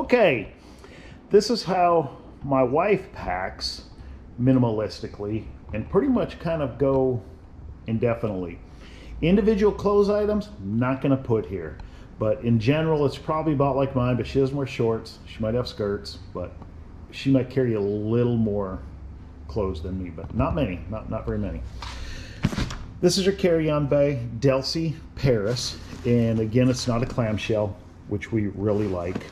Okay, this is how my wife packs minimalistically and pretty much kind of go indefinitely. Individual clothes items, not gonna put here. But in general, it's probably about like mine, but she doesn't wear shorts. She might have skirts, but she might carry a little more clothes than me, but not many, not very many. This is her carry-on bag, Delcy Paris. And again, it's not a clamshell, which we really like.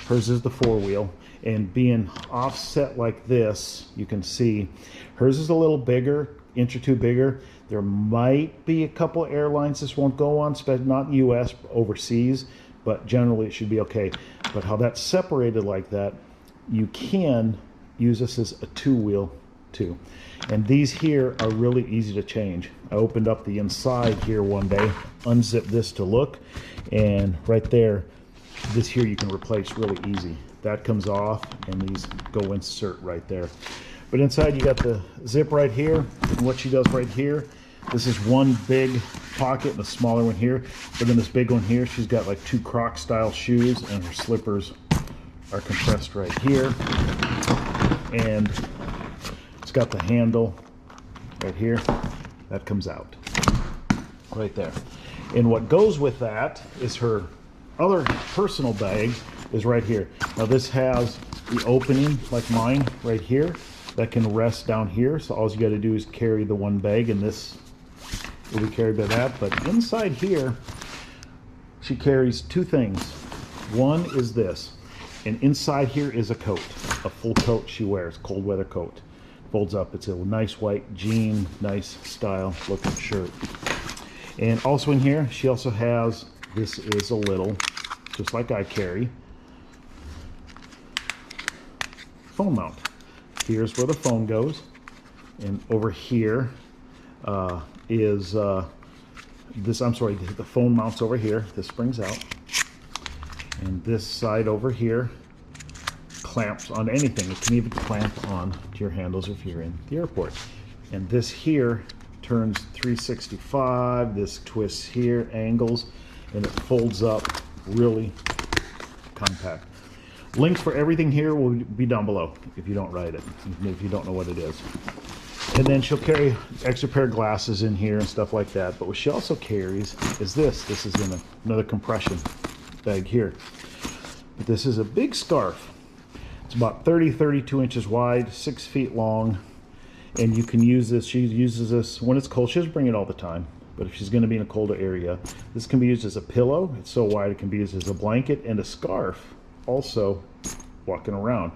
Hers is the 4-wheel, and being offset like this, you can see hers is a little bigger, inch or two bigger. There might be a couple airlines this won't go on, not in the US, overseas, but generally it should be okay. But how that's separated like that, you can use this as a 2-wheel too. And these here are really easy to change. I opened up the inside here one day, unzipped this to look, and right there, this here you can replace really easy. That comes off and these go insert right there. But inside you got the zip right here, and what she does right here, this is one big pocket and a smaller one here, but then this big one here, she's got like 2 Croc style shoes, and her slippers are compressed right here. And it's got the handle right here, that comes out right there. And what goes with that is her other personal bag is right here. Now this has the opening like mine right here that can rest down here, so all you got to do is carry the one bag, and this will be carried by that. But inside here she carries 2 things. One is this, and inside here is a coat, a full coat she wears, cold weather coat. Folds up, it's a nice white jean, nice style looking shirt. And also in here she also has, this is a little, just like I carry, phone mount. Here's where the phone goes, and over here is this, I'm sorry, the phone mounts over here. This springs out, and this side over here clamps on anything. It can even clamp on to your handles if you're in the airport. And this here turns 365, this twists here, angles, and it folds up really compact. Links for everything here will be down below if you don't write it, if you don't know what it is. And then she'll carry extra pair of glasses in here and stuff like that. But what she also carries is this. This is in another compression bag here. But this is a big scarf. It's about 32 inches wide, 6 feet long. And you can use this, she uses this when it's cold. She doesn't bring it all the time, but if she's going to be in a colder area, this can be used as a pillow. It's so wide it can be used as a blanket and a scarf also walking around.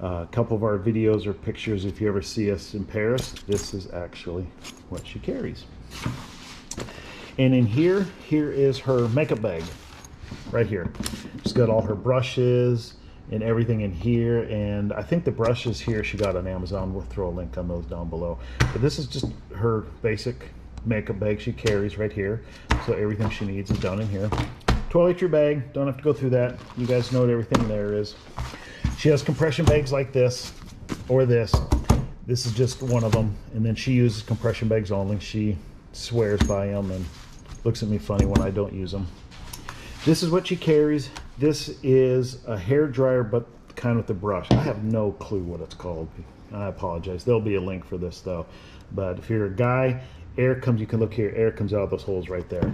A couple of our videos or pictures, if you ever see us in Paris, this is actually what she carries. And in here is her makeup bag right here. She's got all her brushes and everything in here, and I think the brushes here she got on Amazon. We'll throw a link on those down below. But this is just her basic makeup bag she carries right here, so everything she needs is down in here. Toiletry bag, don't have to go through that. You guys know what everything there is. She has compression bags like this, or this. This is just one of them, and then she uses compression bags only. She swears by them and looks at me funny when I don't use them. This is what she carries. This is a hair dryer, but kind of with the brush. I have no clue what it's called. I apologize. There'll be a link for this though. But if you're a guy, air comes, you can look here, air comes out of those holes right there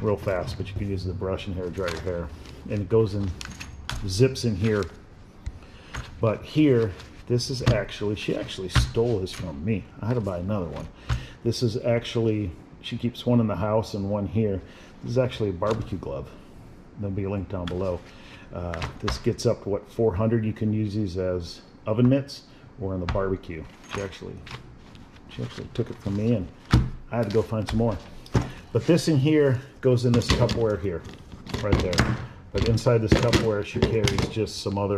real fast, but you can use the brush and hair dry your hair. And it goes in, zips in here. But here, this is actually, she actually stole this from me. I had to buy another one. This is actually, she keeps one in the house and one here. This is actually a barbecue glove. There'll be a link down below. This gets up to what, 400. You can use these as oven mitts or in the barbecue. She actually took it from me, and I had to go find some more. But this in here goes in this Tupperware here, right there. But inside this Tupperware, she carries just some other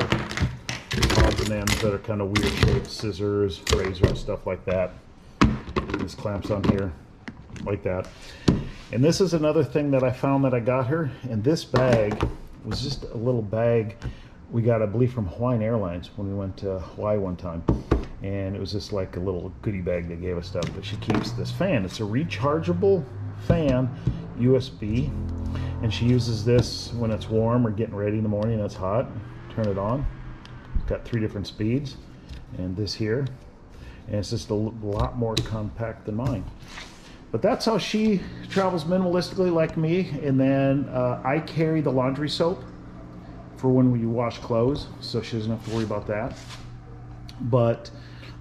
odds and ends that are kind of weird shaped, scissors, razor, stuff like that. This clamps on here, like that. And this is another thing that I found that I got her, and this bag was just a little bag we got, I believe, from Hawaiian Airlines when we went to Hawaii one time. And it was just like a little goodie bag they gave us stuff. But she keeps this fan. It's a rechargeable fan, USB, And she uses this when it's warm or getting ready in the morning and it's hot. Turn it on. Got 3 different speeds. And this here. And it's just a lot more compact than mine. But that's how she travels minimalistically like me. And then I carry the laundry soap for when we wash clothes, so she doesn't have to worry about that. But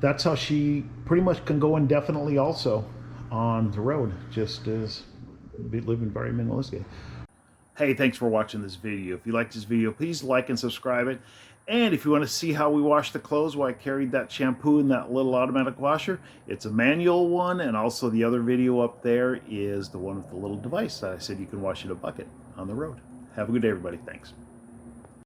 that's how she pretty much can go indefinitely also on the road, just as living very minimalistically. Hey, thanks for watching this video. If you like this video, please like and subscribe it. And if you want to see how we wash the clothes while I carried that shampoo in that little automatic washer, it's a manual one, and also the other video up there is the one with the little device that I said you can wash in a bucket on the road. Have a good day, everybody. Thanks.